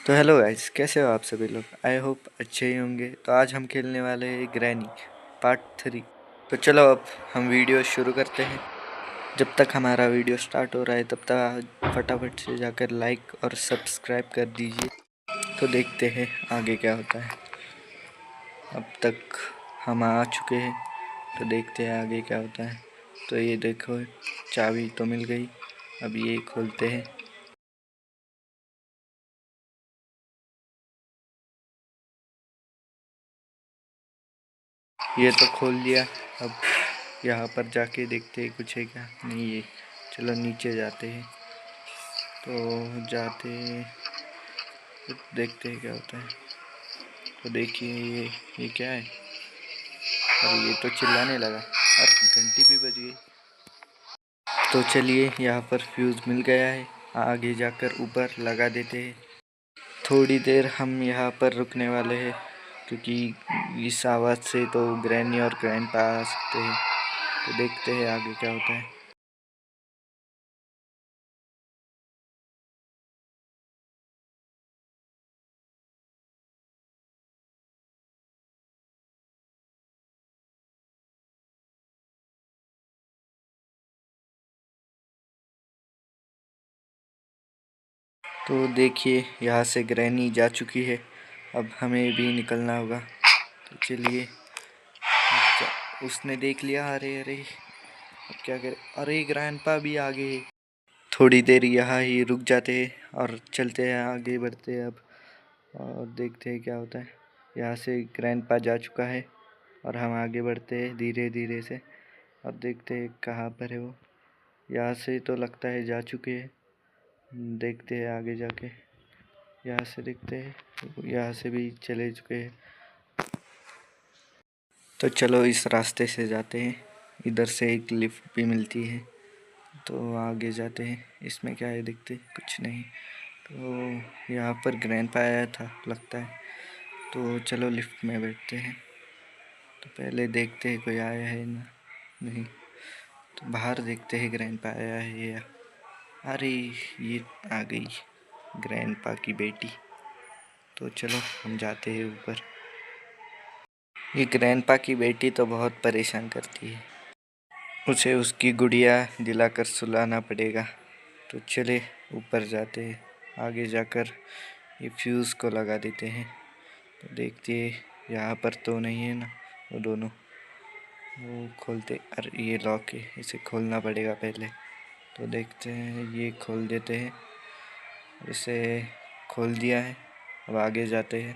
तो hello guys, कैसे हो आप सभी लोग। आई होप अच्छे ही होंगे। तो आज हम खेलने वाले हैं ग्रैनी पार्ट 3। तो चलो अब हम वीडियो शुरू करते हैं। जब तक हमारा वीडियो स्टार्ट हो रहा है तब तक फटाफट से जाकर लाइक और सब्सक्राइब कर दीजिए। तो देखते हैं आगे क्या होता है। अब तक हम आ चुके हैं, तो देखते हैं आगे क्या होता है। तो ये देखो, चाबी तो मिल गई। अब ये खोलते हैं। ये तो खोल लिया। अब यहाँ पर जाके देखते हैं कुछ है क्या। नहीं है। चलो नीचे जाते हैं। तो जाते फिर देखते हैं क्या होता है। तो देखिए ये क्या है। अरे ये तो चिल्लाने लगा। अरे घंटी भी बज गई। तो चलिए, यहाँ पर फ्यूज़ मिल गया है। आगे जाकर ऊपर लगा देते हैं। थोड़ी देर हम यहाँ पर रुकने वाले हैं, क्योंकि इस आवाज़ से तो ग्रैनी और ग्रैंडपा आ सकते हैं। तो देखते हैं आगे क्या होता है। तो देखिए, यहाँ से ग्रैनी जा चुकी है। अब हमें भी निकलना होगा। तो चलिए, उसने देख लिया। अरे अरे, अब क्या करें। अरे ग्रैंडपा भी आ गए। थोड़ी देर यहाँ ही रुक जाते हैं और चलते हैं, आगे बढ़ते हैं अब। और देखते हैं क्या होता है। यहाँ से ग्रैंडपा जा चुका है और हम आगे बढ़ते हैं धीरे धीरे से। और देखते हैं कहाँ पर है वो। यहाँ से तो लगता है जा चुके हैं। देखते हैं आगे जाके। यहाँ से देखते हैं, यहाँ से भी चले चुके हैं। तो चलो इस रास्ते से जाते हैं। इधर से एक लिफ्ट भी मिलती है। तो आगे जाते हैं। इसमें क्या है, देखते कुछ नहीं। तो यहाँ पर ग्रैंडपा आया था लगता है। तो चलो लिफ्ट में बैठते हैं। तो पहले देखते हैं कोई आया है ना, नहीं। तो बाहर देखते हैं ग्रैंडपा आया है या। अरे ये आ गई ग्रैंडपा की बेटी। तो चलो हम जाते हैं ऊपर। ये ग्रैंडपा की बेटी तो बहुत परेशान करती है। उसे उसकी गुड़िया दिलाकर सुलाना पड़ेगा। तो चले ऊपर जाते हैं। आगे जाकर ये फ्यूज़ को लगा देते हैं। तो देखते हैं, यहाँ पर तो नहीं है ना वो दोनों। वो खोलते, अरे ये लॉक है, इसे खोलना पड़ेगा पहले। तो देखते हैं, ये खोल देते हैं। इसे खोल दिया है। अब आगे जाते हैं।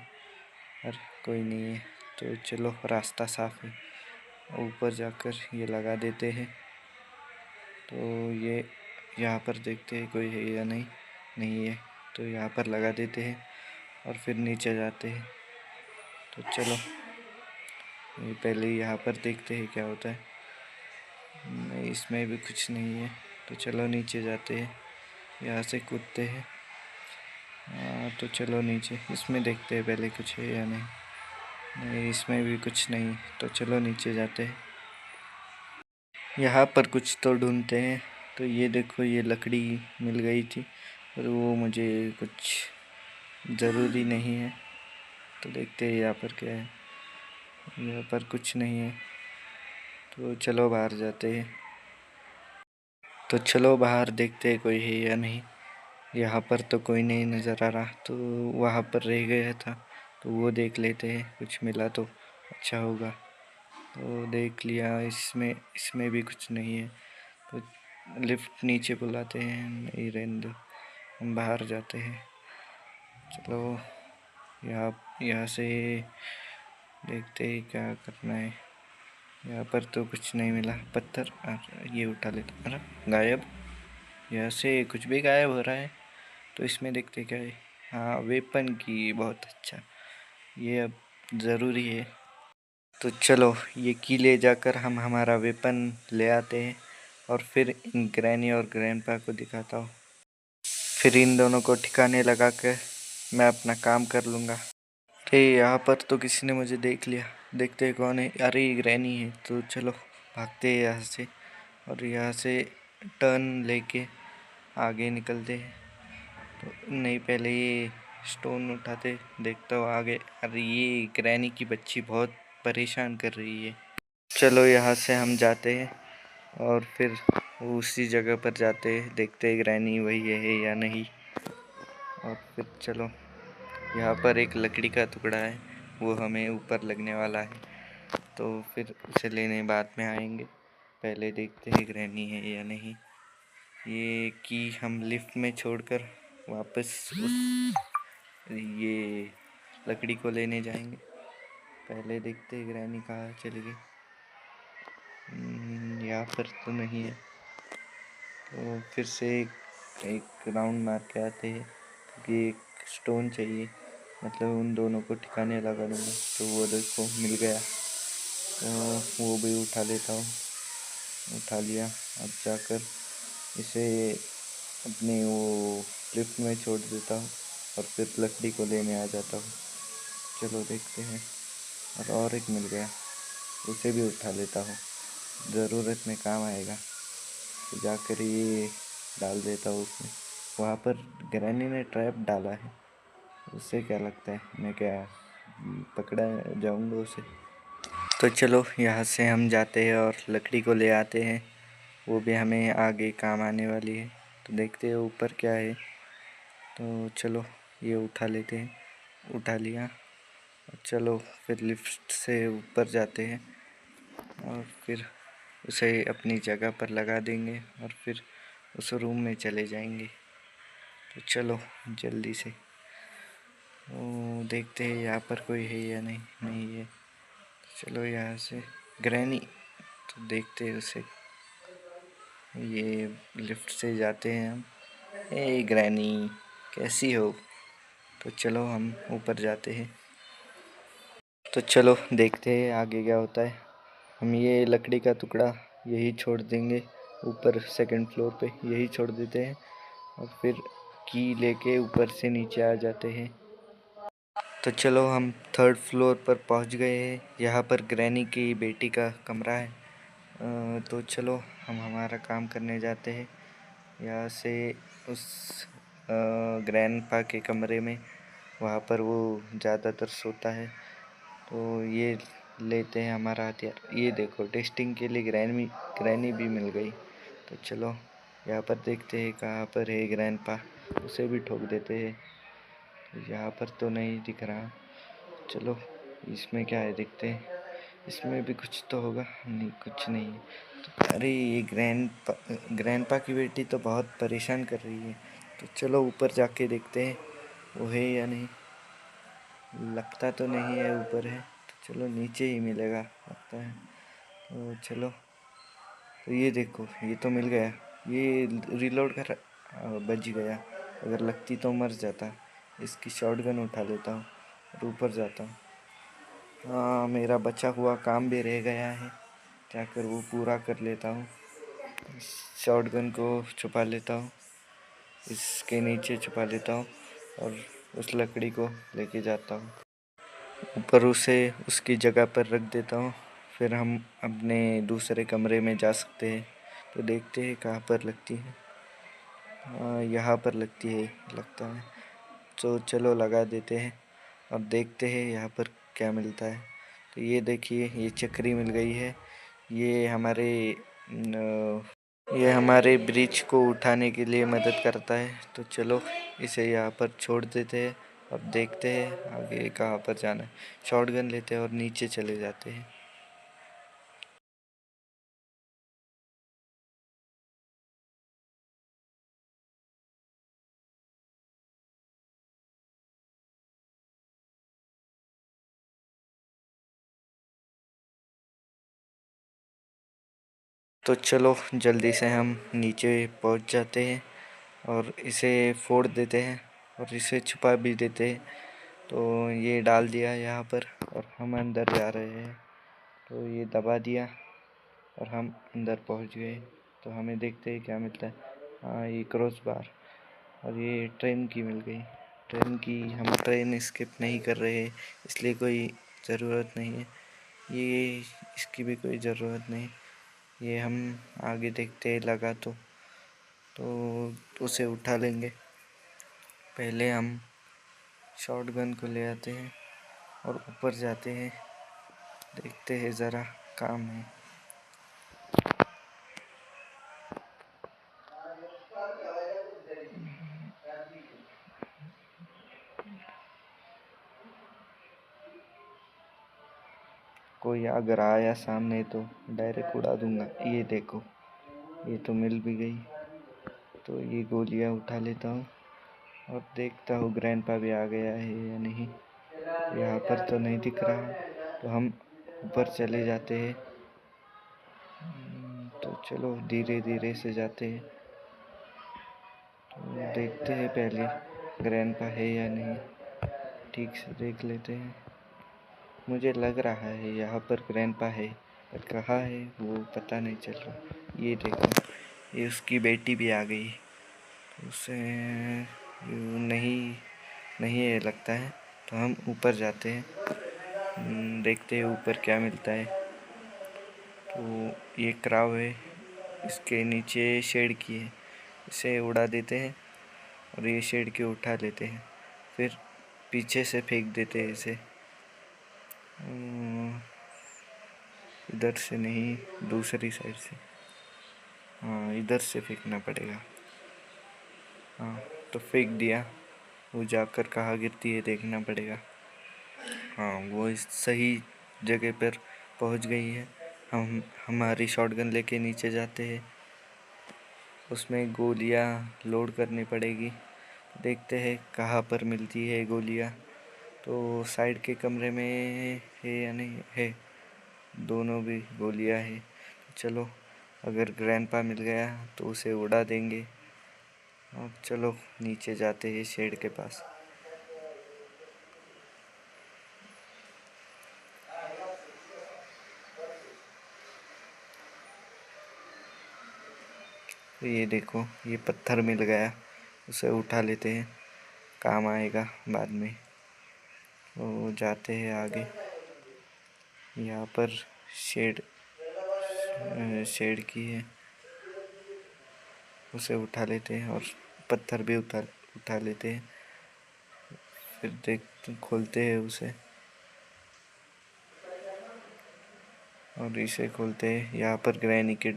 अरे कोई नहीं है। तो चलो, रास्ता साफ है। ऊपर जाकर ये लगा देते हैं। तो ये यहाँ पर देखते हैं कोई है या नहीं। नहीं है। तो यहाँ पर लगा देते हैं और फिर नीचे जाते हैं। तो चलो, ये पहले यहाँ पर देखते हैं क्या होता है। नहीं, इसमें भी कुछ नहीं है। तो चलो नीचे जाते हैं। यहाँ से कूदते हैं। तो चलो नीचे, इसमें देखते हैं पहले कुछ है या नहीं। नहीं, इसमें भी कुछ नहीं। तो चलो नीचे जाते हैं। यहाँ पर कुछ तो ढूंढते हैं। तो ये देखो, ये लकड़ी मिल गई थी, पर वो मुझे कुछ ज़रूरी नहीं है। तो देखते हैं यहाँ पर क्या है। यहाँ पर कुछ नहीं है। तो चलो बाहर जाते हैं। तो चलो बाहर देखते हैं कोई है या नहीं। यहाँ पर तो कोई नहीं नज़र आ रहा। तो वहाँ पर रह गया था, तो वो देख लेते हैं। कुछ मिला तो अच्छा होगा। तो देख लिया। इसमें इसमें भी कुछ नहीं है। तो लिफ्ट नीचे बुलाते हैं। नहीं, रहने दो, हम बाहर जाते हैं। चलो यहाँ से देखते हैं क्या करना है। यहाँ पर तो कुछ नहीं मिला। पत्थर, ये उठा लेते। अरे गायब। यहाँ से कुछ भी गायब हो रहा है। तो इसमें देखते क्या है। हाँ, वेपन की, बहुत अच्छा। ये अब ज़रूरी है। तो चलो, ये की ले जाकर हम हमारा वेपन ले आते हैं और फिर इन ग्रैनी और ग्रैंडपा को दिखाता हूँ। फिर इन दोनों को ठिकाने लगा कर मैं अपना काम कर लूँगा। अरे यहाँ पर तो किसी ने मुझे देख लिया। देखते हैं कौन है। अरे ग्रैनी है। तो चलो भागते हैं यहाँ से और यहाँ से टर्न लेके आगे निकलते हैं। तो नहीं, पहले ये स्टोन उठाते देखता हूँ आगे। अरे ये ग्रैनी की बच्ची बहुत परेशान कर रही है। चलो यहाँ से हम जाते हैं और फिर उसी जगह पर जाते हैं, देखते हैं ग्रैनी वही है या नहीं। और फिर चलो, यहाँ पर एक लकड़ी का टुकड़ा है, वो हमें ऊपर लगने वाला है, तो फिर उसे लेने बाद में आएंगे। पहले देखते हैं ग्रैनी है या नहीं। ये की हम लिफ्ट में छोड़कर वापस उस ये लकड़ी को लेने जाएंगे। पहले देखते हैं ग्रैनी कहाँ चली गई। यहाँ पर तो नहीं है, तो फिर से एक राउंड मार के आते हैं, क्योंकि एक स्टोन चाहिए, मतलब उन दोनों को ठिकाने लगा दूँगा। तो वो देखो मिल गया, तो वो भी उठा लेता हूँ। उठा लिया। अब जाकर इसे अपने वो लिफ्ट में छोड़ देता हूँ और फिर लकड़ी को लेने आ जाता हूँ। चलो देखते हैं। और एक मिल गया, उसे भी उठा लेता हूँ, ज़रूरत में काम आएगा। तो जाकर ये डाल देता हूँ उसमें। वहाँ पर ग्रैनी ने ट्रैप डाला है, उससे क्या लगता है, मैं क्या पकड़ा जाऊँगा उसे। तो चलो यहाँ से हम जाते हैं और लकड़ी को ले आते हैं, वो भी हमें आगे काम आने वाली है। तो देखते हैं ऊपर क्या है। तो चलो ये उठा लेते हैं। उठा लिया। चलो फिर लिफ्ट से ऊपर जाते हैं और फिर उसे अपनी जगह पर लगा देंगे और फिर उस रूम में चले जाएंगे। तो चलो जल्दी से देखते हैं यहाँ पर कोई है या नहीं। नहीं है। चलो यहाँ से ग्रैनी, तो देखते हैं उसे। ये लिफ्ट से जाते हैं हम। ए ग्रैनी, कैसी हो? तो चलो हम ऊपर जाते हैं। तो चलो देखते हैं आगे क्या होता है। हम ये लकड़ी का टुकड़ा यही छोड़ देंगे ऊपर, सेकंड फ्लोर पे यही छोड़ देते हैं और फिर की लेके ऊपर से नीचे आ जाते हैं। तो चलो हम थर्ड फ्लोर पर पहुंच गए हैं। यहाँ पर ग्रैनी की बेटी का कमरा है। तो चलो हम हमारा काम करने जाते हैं यहाँ से उस ग्रैंडपा के कमरे में। वहाँ पर वो ज़्यादातर सोता है। तो ये लेते हैं हमारा हथियार। ये देखो टेस्टिंग के लिए ग्रैनी भी मिल गई। तो चलो यहाँ पर देखते हैं कहाँ पर है ग्रैंडपा, उसे भी ठोक देते हैं। यहाँ पर तो नहीं दिख रहा। चलो इसमें क्या है देखते हैं। इसमें भी कुछ तो होगा। नहीं, कुछ नहीं है। तो अरे ये ग्रैंडपा की बेटी तो बहुत परेशान कर रही है। तो चलो ऊपर जाके देखते हैं वो है या नहीं। लगता तो नहीं है ऊपर है, तो चलो नीचे ही मिलेगा लगता है। तो चलो, तो ये देखो ये तो मिल गया। ये रिलोड कर बच गया। अगर लगती तो मर जाता। इसकी शॉटगन उठा लेता हूँ और ऊपर जाता हूँ। हाँ, मेरा बचा हुआ काम भी रह गया है, जाकर वो पूरा कर लेता हूँ। शॉटगन को छुपा लेता हूँ, इसके नीचे छुपा लेता हूँ और उस लकड़ी को लेके जाता हूँ ऊपर, उसे उसकी जगह पर रख देता हूँ। फिर हम अपने दूसरे कमरे में जा सकते हैं। तो देखते हैं कहाँ पर लगती है। यहाँ पर लगती है लगता है। तो चलो लगा देते हैं और देखते हैं यहाँ पर क्या मिलता है। तो ये देखिए ये चक्री मिल गई है। ये हमारे ब्रिज को उठाने के लिए मदद करता है। तो चलो इसे यहाँ पर छोड़ देते हैं और देखते हैं आगे कहाँ पर जाना है। शॉटगन लेते हैं और नीचे चले जाते हैं। तो चलो जल्दी से हम नीचे पहुँच जाते हैं और इसे फोड़ देते हैं और इसे छुपा भी देते हैं। तो ये डाल दिया यहाँ पर और हम अंदर जा रहे हैं। तो ये दबा दिया और हम अंदर पहुँच गए। तो हमें देखते हैं क्या मिलता है। हाँ, ये क्रॉस बार और ये ट्रेन की मिल गई। ट्रेन की, हम ट्रेन स्किप नहीं कर रहे हैं इसलिए कोई ज़रूरत नहीं है। ये इसकी भी कोई ज़रूरत नहीं। ये हम आगे देखते हैं लगा तो उसे उठा लेंगे। पहले हम शॉटगन को ले आते हैं और ऊपर जाते हैं, देखते हैं ज़रा काम है। कोई अगर आया सामने तो डायरेक्ट उड़ा दूंगा। ये देखो, ये तो मिल भी गई। तो ये गोलियां उठा लेता हूँ और देखता हूँ ग्रैंडपा भी आ गया है या नहीं। यहाँ पर तो नहीं दिख रहा, तो हम ऊपर चले जाते हैं। तो चलो धीरे धीरे से जाते हैं, तो देखते हैं पहले ग्रैंडपा है या नहीं, ठीक से देख लेते हैं। मुझे लग रहा है यहाँ पर ग्रैंडपा है, पर कहाँ है वो पता नहीं चल रहा। ये देखो, ये उसकी बेटी भी आ गई। उसे नहीं नहीं है लगता है, तो हम ऊपर जाते हैं, देखते हैं ऊपर क्या मिलता है। तो ये क्राउ है, इसके नीचे शेड की है, इसे उड़ा देते हैं और ये शेड के उठा लेते हैं, फिर पीछे से फेंक देते हैं इसे। इधर से नहीं, दूसरी साइड से। हाँ, इधर से फेंकना पड़ेगा। हाँ, तो फेंक दिया। वो जाकर कहाँ गिरती है देखना पड़ेगा। हाँ, वो इस सही जगह पर पहुंच गई है। हम हमारी शॉटगन लेके नीचे जाते हैं, उसमें गोलियां लोड करनी पड़ेगी। देखते हैं कहाँ पर मिलती है गोलियां। तो साइड के कमरे में है या नहीं है, दोनों भी गोलियां है। चलो, अगर ग्रैंडपा मिल गया तो उसे उड़ा देंगे। अब चलो नीचे जाते हैं शेड के पास। तो ये देखो, ये पत्थर मिल गया, उसे उठा लेते हैं, काम आएगा बाद में। तो जाते हैं आगे। यहाँ पर शेड शेड की है, उसे उठा लेते हैं और पत्थर भी उठा लेते हैं। फिर देख खोलते हैं उसे और इसे खोलते हैं। यहाँ पर ग्रैनी की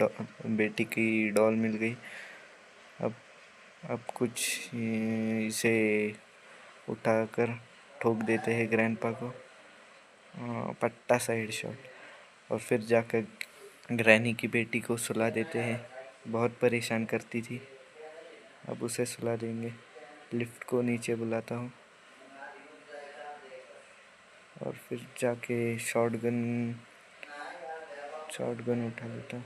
बेटी की डॉल मिल गई। अब कुछ इसे उठाकर ठोक देते हैं ग्रैंडपा को, पट्टा सा हेडशॉट। और फिर जाकर ग्रैनी की बेटी को सुला देते हैं, बहुत परेशान करती थी। अब उसे सुला देंगे। लिफ्ट को नीचे बुलाता हूँ और फिर जाके शॉटगन उठा लेता हूँ।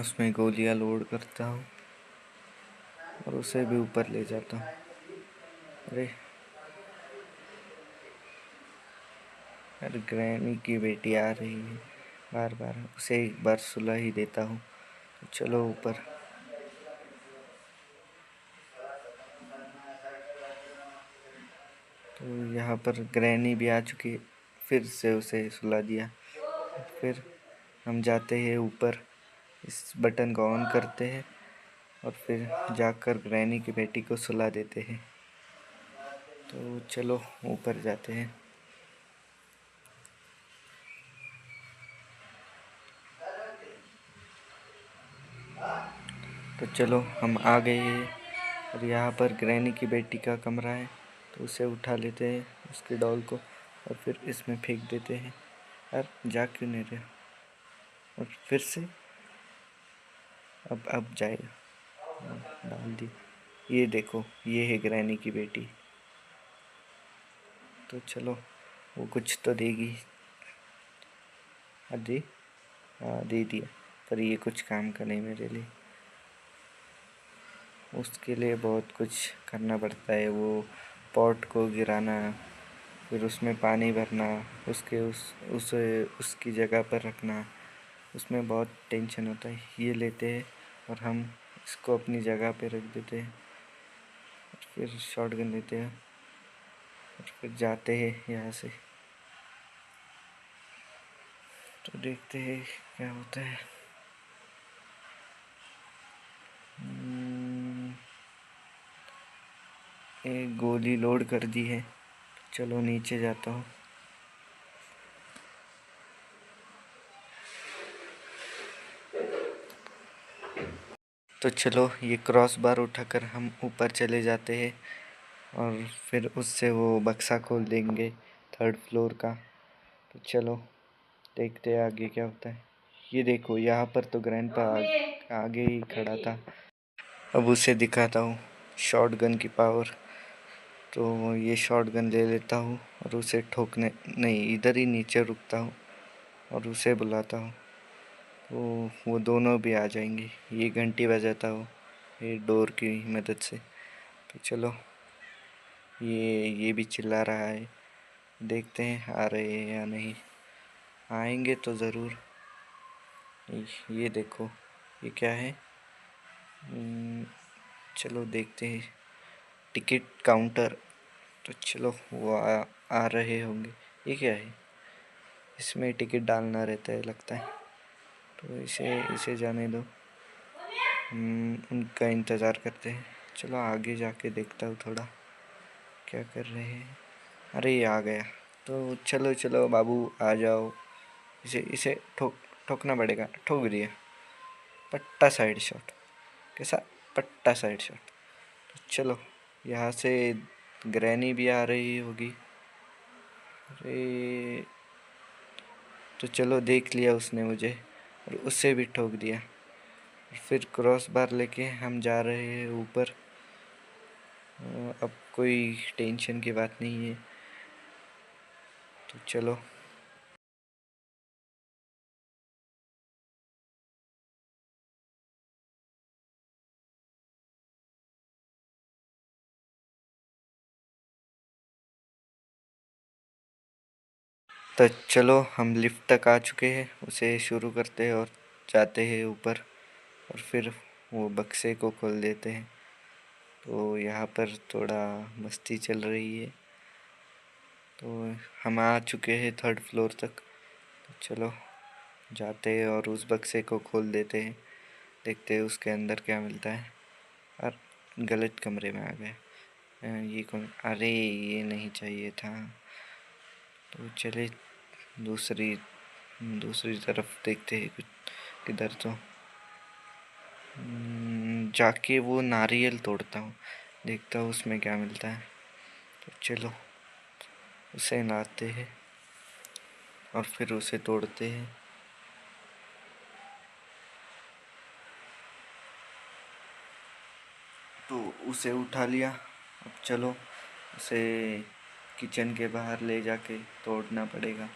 उसमें गोलियां लोड करता हूँ और उसे भी ऊपर ले जाता हूँ। अरे ग्रैनी की बेटी आ रही है बार बार, उसे एक बार सुला ही देता हूँ। तो चलो ऊपर। तो यहाँ पर ग्रैनी भी आ चुकी है, फिर से उसे सुला दिया। फिर हम जाते हैं ऊपर, इस बटन को ऑन करते हैं और फिर जाकर ग्रैनी की बेटी को सुला देते हैं। तो चलो ऊपर जाते हैं। तो चलो हम आ गए हैं और यहाँ पर ग्रैनी की बेटी का कमरा है, तो उसे उठा लेते हैं, उसकी डॉल को, और फिर इसमें फेंक देते हैं। यार जा क्यों नहीं रहे? और फिर से अब जाएगा। डाल दी। ये देखो, ये है ग्रैनी की बेटी। तो चलो, वो कुछ तो देगी। दी, हाँ दे दिया, पर ये कुछ काम का नहीं मेरे लिए। उसके लिए बहुत कुछ करना पड़ता है। वो पॉट को गिराना, फिर उसमें पानी भरना, उसके उसकी जगह पर रखना, उसमें बहुत टेंशन होता है। ये लेते हैं और हम इसको अपनी जगह पे रख देते हैं, फिर शॉटगन लेते हैं और फिर जाते हैं यहाँ से। तो देखते हैं क्या होता है। एक गोली लोड कर दी है। चलो नीचे जाता हूँ। तो चलो ये क्रॉस बार उठाकर हम ऊपर चले जाते हैं और फिर उससे वो बक्सा खोल देंगे 3rd फ्लोर का। तो चलो देखते हैं आगे क्या होता है। ये देखो यहाँ पर तो ग्रैंडपा आगे ही खड़ा था। अब उसे दिखाता हूँ शॉटगन की पावर। तो ये शॉटगन ले लेता हूँ और उसे ठोकने नहीं, इधर ही नीचे रुकता हूँ और उसे बुलाता हूँ। तो वो दोनों भी आ जाएंगे। ये घंटी बजाता हूँ ये डोर की मदद से। तो चलो ये भी चिल्ला रहा है। देखते हैं आ रहे हैं या नहीं। आएंगे तो ज़रूर। ये देखो ये क्या है। चलो देखते हैं। Ticket counter. तो चलो वो आ रहे होंगे। ये क्या है। इसमें टिकट डालना रहता है लगता है। तो इसे इसे जाने दो। उनका इंतज़ार करते हैं। चलो आगे जाके देखता हूँ थोड़ा क्या कर रहे हैं। अरे ये आ गया। तो चलो चलो बाबू आ जाओ। इसे इसे ठोकना पड़ेगा। ठोक दिया। पट्टा साइड शॉट। कैसा पट्टा साइड शॉट। तो चलो यहाँ से ग्रैनी भी आ रही होगी। अरे तो चलो देख लिया उसने मुझे और उससे भी ठोक दिया। फिर क्रॉस बार लेके हम जा रहे हैं ऊपर। अब कोई टेंशन की बात नहीं है। तो चलो तो चलो हम लिफ्ट तक आ चुके हैं। उसे शुरू करते हैं और जाते हैं ऊपर और फिर वो बक्से को खोल देते हैं। तो यहाँ पर थोड़ा मस्ती चल रही है। तो हम आ चुके हैं 3rd फ्लोर तक। तो चलो जाते हैं और उस बक्से को खोल देते हैं। देखते हैं उसके अंदर क्या मिलता है। और गलत कमरे में आ गए। ये कौन। अरे ये नहीं चाहिए था। तो चले दूसरी दूसरी तरफ देखते हैं कुछ किधर। तो जाके वो नारियल तोड़ता हूँ। देखता हूँ उसमें क्या मिलता है। तो चलो उसे लाते हैं और फिर उसे तोड़ते हैं। तो उसे उठा लिया। अब चलो उसे किचन के बाहर ले जाके तोड़ना पड़ेगा।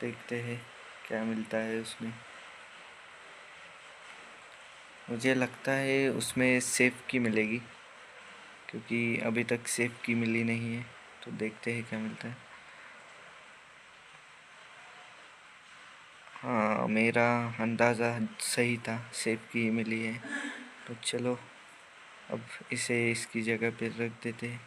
देखते हैं क्या मिलता है उसमें। मुझे लगता है उसमें सेफ की मिलेगी क्योंकि अभी तक सेफ की मिली नहीं है। तो देखते हैं क्या मिलता है। हाँ मेरा अंदाज़ा सही था, सेफ की ही मिली है। तो चलो अब इसे इसकी जगह पर रख देते हैं।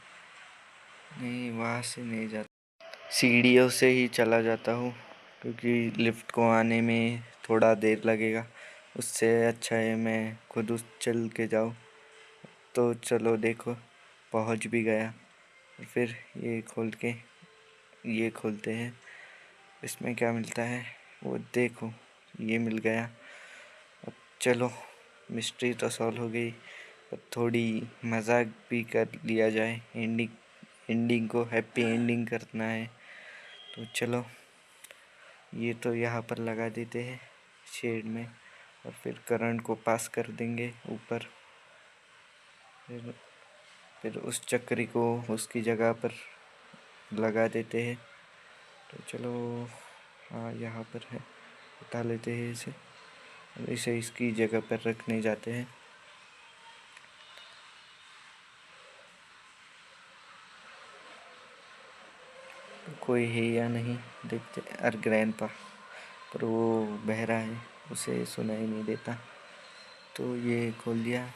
नहीं वहाँ से नहीं जाता, सीढ़ियों से ही चला जाता हूँ क्योंकि लिफ्ट को आने में थोड़ा देर लगेगा। उससे अच्छा है मैं खुद उस चल के जाऊँ। तो चलो देखो पहुँच भी गया। फिर ये खोल के ये खोलते हैं। इसमें क्या मिलता है वो देखो। ये मिल गया। अब चलो मिस्ट्री तो सॉल्व हो गई। अब थोड़ी मजाक भी कर लिया जाए। एंडिंग को हैप्पी एंडिंग करना है। तो चलो ये तो यहाँ पर लगा देते हैं शेड में और फिर करंट को पास कर देंगे ऊपर। फिर उस चक्री को उसकी जगह पर लगा देते हैं। तो चलो हाँ यहाँ पर है। उठा लेते हैं इसे और इसे इसकी जगह पर रखने जाते हैं। कोई है या नहीं देखते। अरे ग्रैंडपा पर वो बहरा है, उसे सुनाई नहीं देता। तो ये खोल दिया।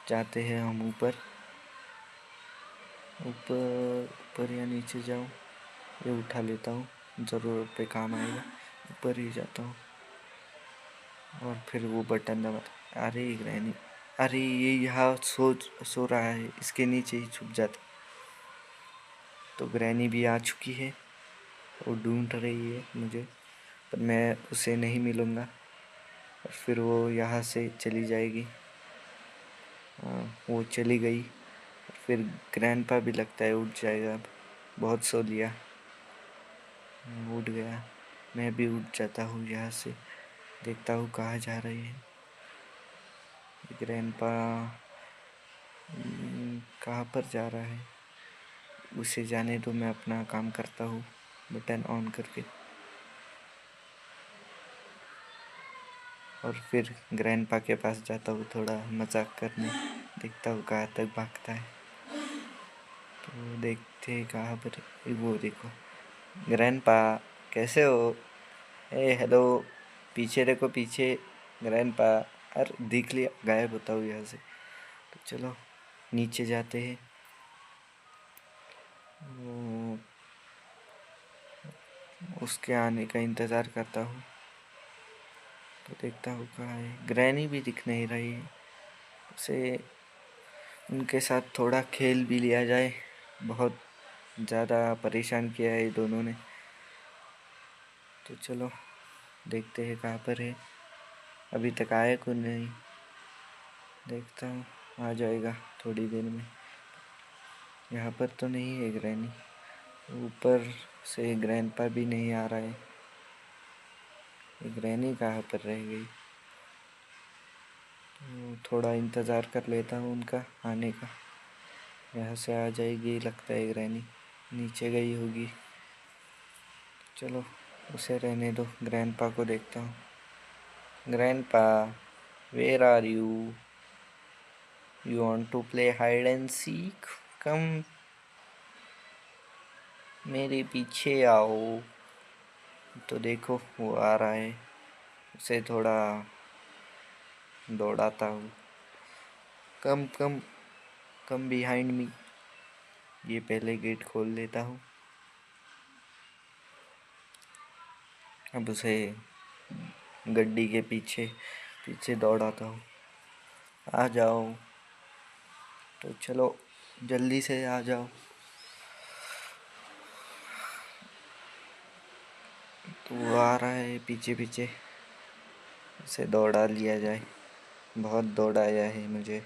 जाते हैं हम ऊपर। ऊपर ऊपर या नीचे जाऊँ। ये उठा लेता हूँ, ज़रूरत पे काम आएगा। ऊपर ही जाता हूँ और फिर वो बटन दबा। अरे ग्रैनी अरे ये यहाँ सो रहा है, इसके नीचे ही छुप जाता। तो ग्रैनी भी आ चुकी है और ढूंढ रही है मुझे, पर मैं उसे नहीं मिलूँगा और फिर वो यहाँ से चली जाएगी। हाँ, वो चली गई। फिर ग्रैंडपा भी लगता है उठ जाएगा अब, बहुत सो लिया। उठ गया, मैं भी उठ जाता हूँ यहाँ से, देखता हूँ कहाँ जा रही है ग्रैंडपा। कहाँ पर जा रहा है उसे जाने दो, मैं अपना काम करता हूँ बटन ऑन करके। और फिर ग्रैंडपा के पास जाता हूँ थोड़ा मजाक करने, देखता हूँ कहाँ तक भागता है। तो देखते हैं कहाँ पर, वो देखो ग्रैंडपा, कैसे हो? ए हेलो, पीछे देखो पीछे ग्रैंडपा। अरे देख लिया, गायब होता हूँ यहाँ से। तो चलो नीचे जाते हैं। उसके आने का इंतज़ार करता हूँ। तो देखता हूँ कहाँ है, ग्रैनी भी दिख नहीं रही है। उसे उनके साथ थोड़ा खेल भी लिया जाए, बहुत ज़्यादा परेशान किया है दोनों ने। तो चलो देखते हैं कहाँ पर है, अभी तक आया को नहीं। देखता हूँ, आ जाएगा थोड़ी देर में। यहाँ पर तो नहीं है ग्रैनी, ऊपर से ग्रैंडपा भी नहीं आ रहा है। ग्रैनी कहाँ पर रह गई? तो थोड़ा इंतज़ार कर लेता हूँ उनका आने का। यहाँ से आ जाएगी लगता है ग्रैनी, नीचे गई होगी। चलो उसे रहने दो, ग्रैंडपा को देखता हूँ। Grandpa, where are you? You want to play hide and seek? Come मेरे पीछे आओ। तो देखो वो आ रहा है, उसे थोड़ा दौड़ाता हूँ। कम कम कम बिहाइंड मी। ये पहले गेट खोल लेता हूँ। अब उसे गड्डी के पीछे पीछे दौड़ाता हूँ, आ जाओ। तो चलो जल्दी से आ जाओ। तो वो आ रहा है पीछे पीछे, उसे दौड़ा लिया जाए, बहुत दौड़ाया है मुझे।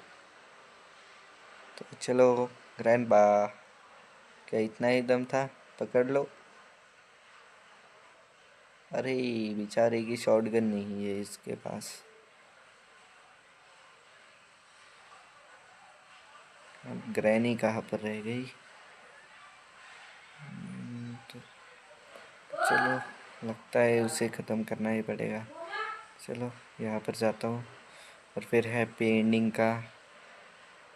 तो चलो ग्रैंडपा, क्या इतना ही दम था? पकड़ लो। अरे बेचारे की शॉटगन नहीं है इसके पास। अब ग्रैनी कहाँ पर रह गई? तो चलो लगता है उसे ख़त्म करना ही पड़ेगा। चलो यहाँ पर जाता हूँ और फिर हैप्पी एंडिंग का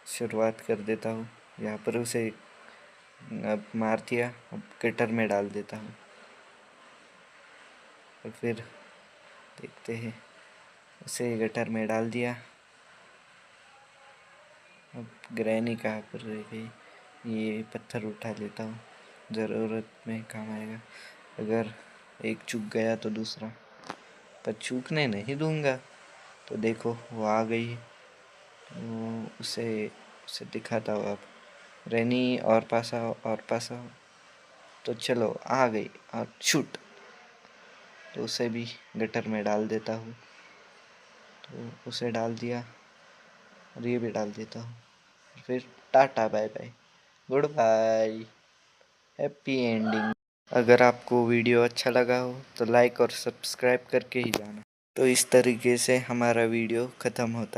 शुरुआत कर देता हूँ। यहाँ पर उसे अब मार दिया, अब गटर में डाल देता हूँ। और फिर देखते हैं, उसे गटर में डाल दिया। अब ग्रैनी कहाँ पर रह गई? ये पत्थर उठा लेता हूँ, ज़रूरत में काम आएगा। अगर एक चूक गया तो दूसरा, पर चूकने नहीं दूंगा। तो देखो वो आ गई। तो उसे उसे दिखाता हूँ अब, रैनी और पास आओ और पास आओ। तो चलो आ गई और शूट। तो उसे भी गटर में डाल देता हूँ। तो उसे डाल दिया और ये भी डाल देता हूँ। फिर tata bye bye, good bye, happy ending. अगर आपको वीडियो अच्छा लगा हो तो लाइक और सब्सक्राइब करके ही जाना। तो इस तरीके से हमारा वीडियो ख़त्म होता है।